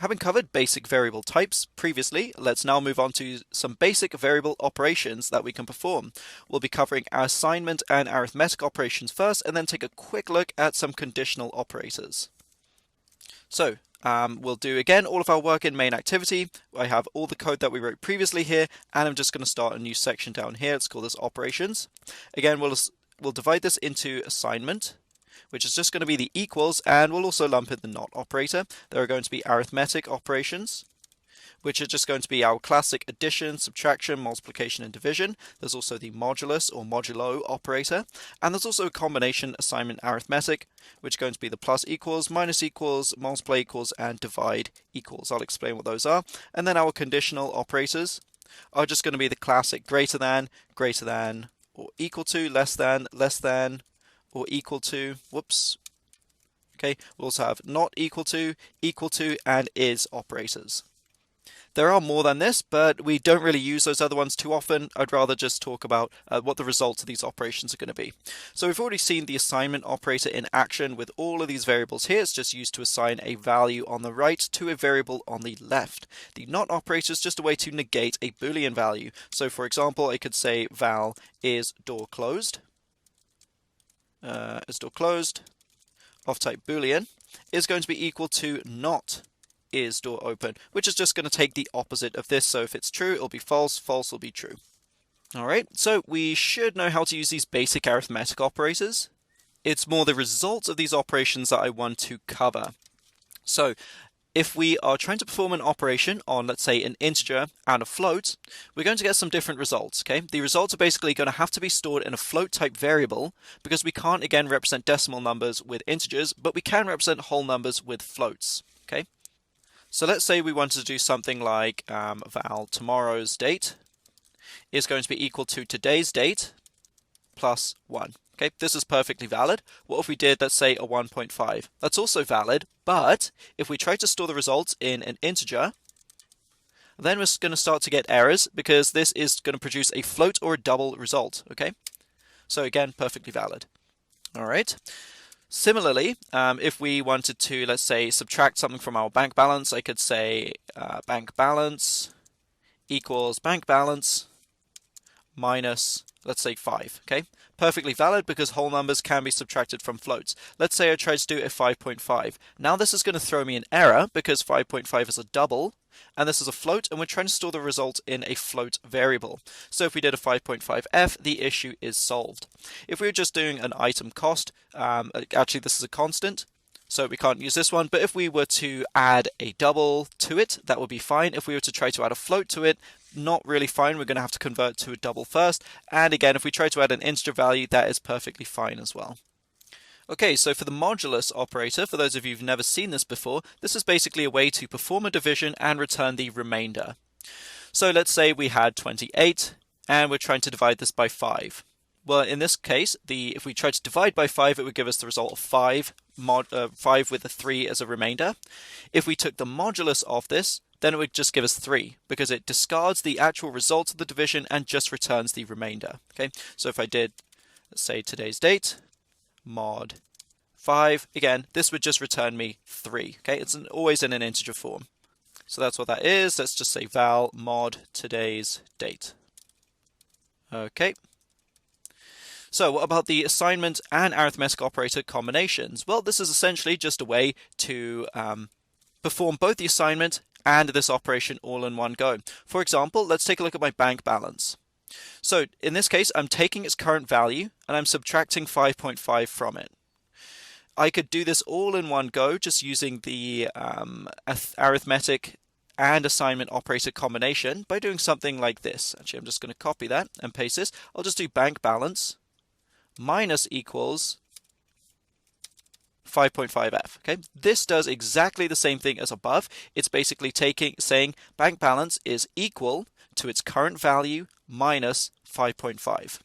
Having covered basic variable types previously, let's now move on to some basic variable operations that we can perform. We'll be covering our assignment and arithmetic operations first, and then take a quick look at some conditional operators. So, we'll do again all of our work in main activity. I have all the code that we wrote previously here, and I'm just going to start a new section down here. Let's call this operations. Again, we'll divide this into assignment, which is just going to be the equals, and we'll also lump in the not operator. There are going to be arithmetic operations, which are just going to be our classic addition, subtraction, multiplication, and division. There's also the modulus or modulo operator, and there's also a combination assignment arithmetic, which is going to be the plus equals, minus equals, multiply equals, and divide equals. I'll explain what those are. And then our conditional operators are just going to be the classic greater than, or equal to, less than, or equal to, whoops. Okay, we'll also have not equal to, and is operators. There are more than this, but we don't really use those other ones too often. I'd rather just talk about what the results of these operations are going to be. So we've already seen the assignment operator in action with all of these variables here. It's just used to assign a value on the right to a variable on the left. The not operator is just a way to negate a Boolean value. So for example, I could say val is door closed. Of type Boolean is going to be equal to not is door open, which is just going to take the opposite of this. So if it's true, it'll be false, false will be true. Alright, so we should know how to use these basic arithmetic operators. It's more the results of these operations that I want to cover. So if we are trying to perform an operation on, let's say, an integer and a float, we're going to get some different results, okay? The results are basically going to have to be stored in a float type variable because we can't, again, represent decimal numbers with integers, but we can represent whole numbers with floats, okay? So let's say we wanted to do something like val tomorrow's date is going to be equal to today's date plus 1. Okay, this is perfectly valid. What if we did, let's say, a 1.5? That's also valid, but if we try to store the results in an integer, then we're going to start to get errors because this is going to produce a float or a double result, okay? So again, perfectly valid. All right. Similarly, if we wanted to, let's say, subtract something from our bank balance, I could say bank balance equals bank balance minus, let's say, 5, okay? Perfectly valid because whole numbers can be subtracted from floats. Let's say I tried to do a 5.5. Now this is going to throw me an error because 5.5 is a double, and this is a float, and we're trying to store the result in a float variable. So if we did a 5.5f, the issue is solved. If we were just doing an item cost, actually this is a constant, so we can't use this one, but if we were to add a double to it, that would be fine. If we were to try to add a float to it, not really fine. We're going to have to convert to a double first. And again, if we try to add an integer value, that is perfectly fine as well. Okay, so for the modulus operator, for those of you who've never seen this before, this is basically a way to perform a division and return the remainder. So let's say we had 28, and we're trying to divide this by 5. Well, in this case, if we try to divide by 5, it would give us the result of 5 with a 3 as a remainder. If we took the modulus of this, then it would just give us 3, because it discards the actual result of the division and just returns the remainder. Okay, so if I did, let's say, today's date, mod 5, again, this would just return me 3. Okay, it's always in an integer form. So that's what that is. Let's just say val mod today's date. Okay. So what about the assignment and arithmetic operator combinations? Well, this is essentially just a way to perform both the assignment and this operation all in one go. For example, let's take a look at my bank balance. So in this case, I'm taking its current value and I'm subtracting 5.5 from it. I could do this all in one go just using the arithmetic and assignment operator combination by doing something like this. Actually, I'm just going to copy that and paste this. I'll just do bank balance minus equals 5.5f. Okay, this does exactly the same thing as above. It's basically saying bank balance is equal to its current value minus 5.5.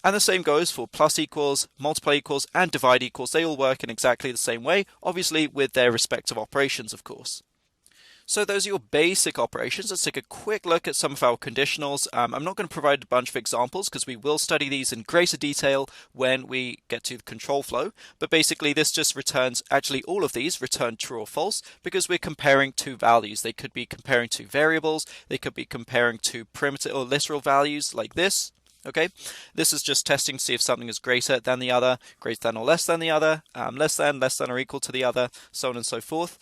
And the same goes for plus equals, multiply equals, and divide equals. They all work in exactly the same way, obviously with their respective operations, of course. So those are your basic operations. Let's take a quick look at some of our conditionals. I'm not going to provide a bunch of examples because we will study these in greater detail when we get to the control flow. But basically this just returns, actually all of these return true or false because we're comparing two values. They could be comparing two variables. They could be comparing two primitive or literal values like this. Okay, this is just testing to see if something is greater than the other, greater than or less than the other, less than or equal to the other, so on and so forth.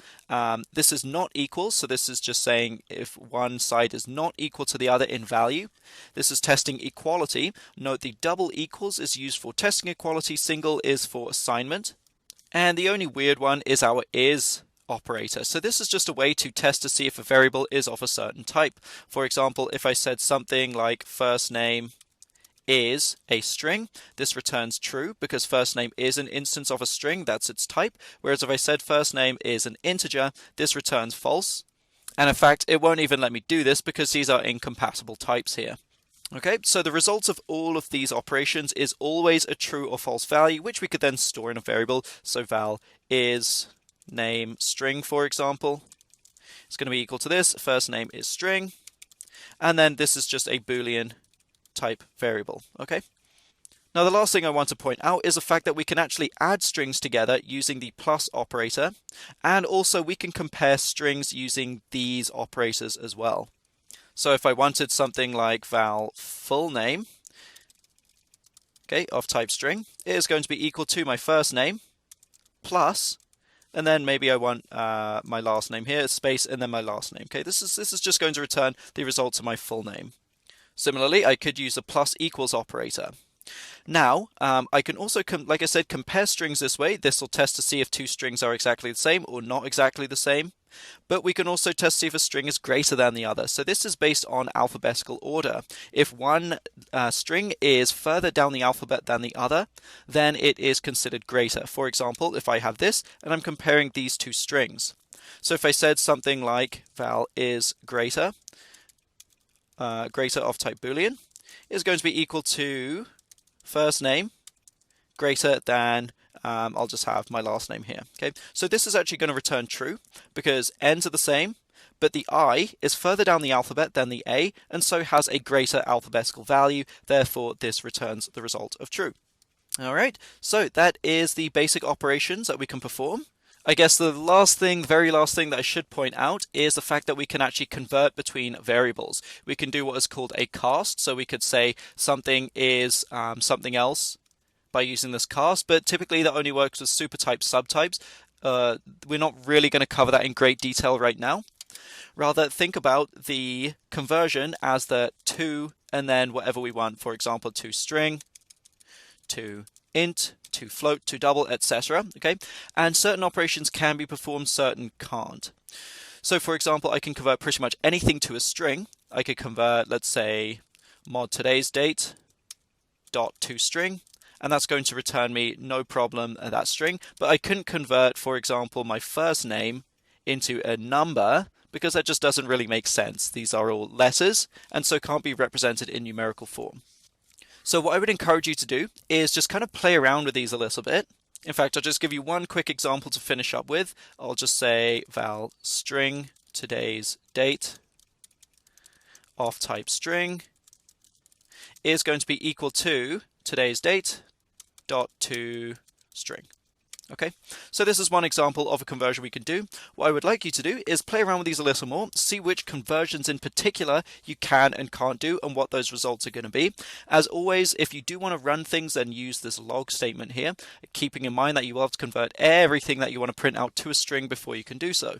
This is not equal, so this is just saying if one side is not equal to the other in value. This is testing equality. Note the double equals is used for testing equality, single is for assignment. And the only weird one is our is operator. So this is just a way to test to see if a variable is of a certain type. For example, if I said something like first name is a string, this returns true because first name is an instance of a string, that's its type. Whereas if I said first name is an integer, this returns false. And in fact, it won't even let me do this because these are incompatible types here. Okay, so the result of all of these operations is always a true or false value, which we could then store in a variable. So val is name string, for example, it's going to be equal to this, first name is string, and then this is just a Boolean type variable. Okay. Now the last thing I want to point out is the fact that we can actually add strings together using the plus operator, and also we can compare strings using these operators as well. So if I wanted something like val full name, okay, of type string, it is going to be equal to my first name plus, and then maybe I want my last name here, space, and then my last name. Okay, this is just going to return the results of my full name. Similarly, I could use a plus equals operator. Now, I can also, like I said, compare strings this way. This will test to see if two strings are exactly the same or not exactly the same. But we can also test to see if a string is greater than the other. So this is based on alphabetical order. If one string is further down the alphabet than the other, then it is considered greater. For example, if I have this and I'm comparing these two strings. So if I said something like val is greater, greater of type Boolean, is going to be equal to first name greater than, I'll just have my last name here. Okay, so this is actually going to return true because n's are the same, but the I is further down the alphabet than the A, and so has a greater alphabetical value. Therefore, this returns the result of true. All right, so that is the basic operations that we can perform. I guess the very last thing that I should point out is the fact that we can actually convert between variables. We can do what is called a cast, so we could say something is something else by using this cast, but typically that only works with supertypes, subtypes. We're not really going to cover that in great detail right now. Rather, think about the conversion as the to and then whatever we want. For example, to string, to int, to float, to double, etc. Okay, and certain operations can be performed, certain can't. So for example, I can convert pretty much anything to a string. I could convert, let's say, mod today's date dot to string, and that's going to return me no problem that string. But I couldn't convert, for example, my first name into a number because that just doesn't really make sense. These are all letters and so can't be represented in numerical form. So what I would encourage you to do is just kind of play around with these a little bit. In fact, I'll just give you one quick example to finish up with. I'll just say val string today's date of type string is going to be equal to today's date dot to string. Okay, so this is one example of a conversion we can do. What I would like you to do is play around with these a little more, see which conversions in particular you can and can't do and what those results are going to be. As always, if you do want to run things, then use this log statement here, keeping in mind that you will have to convert everything that you want to print out to a string before you can do so.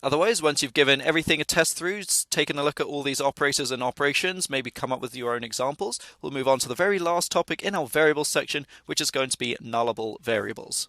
Otherwise, once you've given everything a test through, taken a look at all these operators and operations, maybe come up with your own examples, we'll move on to the very last topic in our variables section, which is going to be nullable variables.